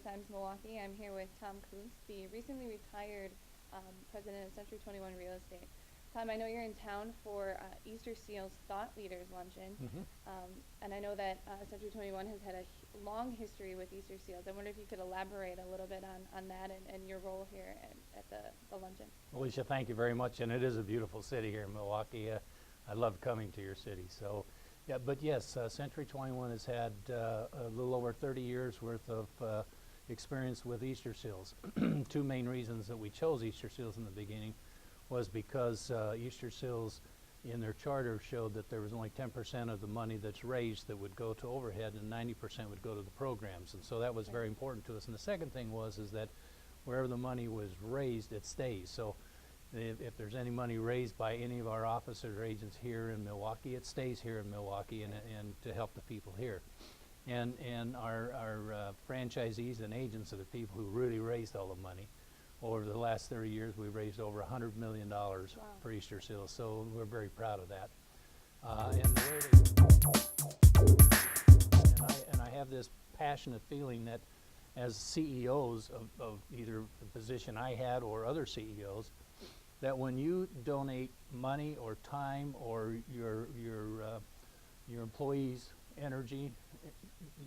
BizTimes Milwaukee. I'm here with Tom Kunz, the recently retired president of Century 21 Real Estate. Tom, I know you're in town for Easter Seal's Thought Leaders Luncheon, and I know that Century 21 has had a long history with Easter Seals. I wonder if you could elaborate a little bit on that and your role here at the luncheon. Alicia, thank you very much, and it is a beautiful city here in Milwaukee. I love coming to your city. So, yeah, but yes, Century 21 has had a little over 30 years worth of experience with Easter Seals. Two main reasons that we chose Easter Seals in the beginning was because Easter Seals in their charter showed that there was only 10% of the money that's raised that would go to overhead and 90% would go to the programs, and so that was very important to us. And the second thing is that wherever the money was raised, it stays. So if there's any money raised by any of our officers or agents here in Milwaukee, it stays here in Milwaukee and to help the people here. And our franchisees and agents are the people who really raised all the money. Over the last 30 years, we've raised over $100 million for Easter Seals, so we're very proud of that. And I have this passionate feeling that as CEOs of either the position I had or other CEOs, that when you donate money or time or your employees' energy,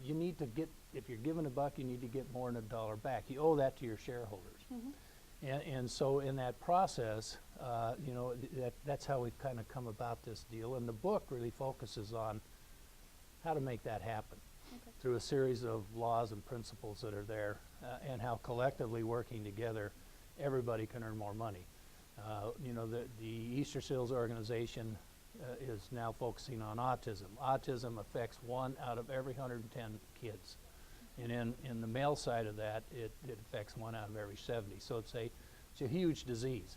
you need to get, if you're giving $1, you need to get more than $1 back. You owe that to your shareholders. And so in that process, you know, that's how we've kind of come about this deal. And the book really focuses on how to make that happen through a series of laws and principles that are there, and how collectively working together, everybody can earn more money. You know, the Easter Seals organization is now focusing on autism. Autism affects 1 out of every 110 kids. And in the male side of that, it affects 1 out of every 70. So it's a huge disease.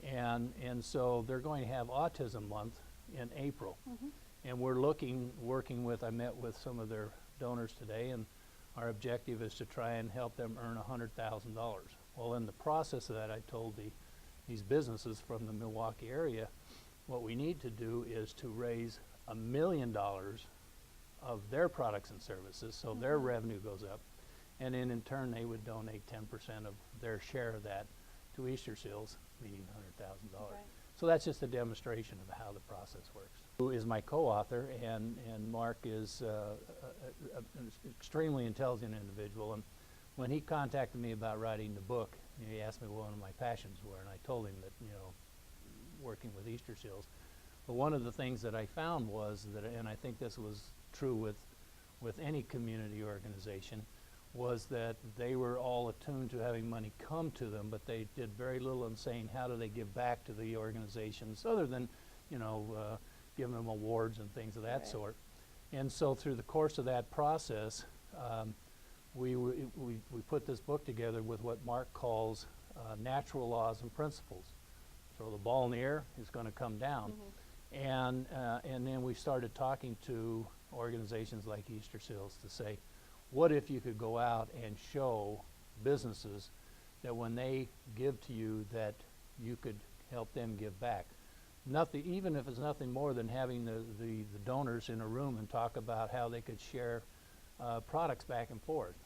And so they're going to have Autism Month in April. And we're working with, I met with some of their donors today, and our objective is to try and help them earn $100,000. Well, in the process of that, I told these businesses from the Milwaukee area, what we need to do is to raise $1 million of their products and services, so their revenue goes up, and then in turn they would donate 10% of their share of that to Easter Seals, meaning $100,000. So that's just a demonstration of how the process works. Who is my co-author, and Mark is an extremely intelligent individual, and when he contacted me about writing the book, he asked me what one of my passions were, and I told him that, you know, working with Easter Seals. But one of the things that I found was that, and I think this was true with any community organization, was that they were all attuned to having money come to them, but they did very little in saying how do they give back to the organizations other than, you know, giving them awards and things of that sort. And so through the course of that process, we put this book together with what Mark calls natural laws and principles. So the ball in the air is going to come down. And then we started talking to organizations like Easter Seals to say, what if you could go out and show businesses that when they give to you that you could help them give back? Nothing, even if it's nothing more than having the donors in a room and talk about how they could share products back and forth.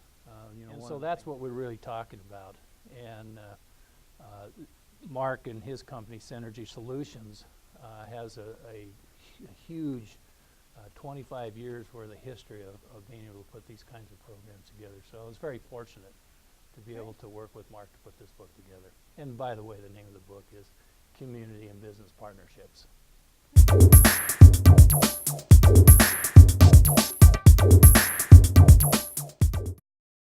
You know, and so that's what we're really talking about. And Mark and his company, Synergy Solutions, has a huge 25 years worth of history of being able to put these kinds of programs together. So I was very fortunate to be able to work with Mark to put this book together. And by the way, the name of the book is Community and Business Partnerships.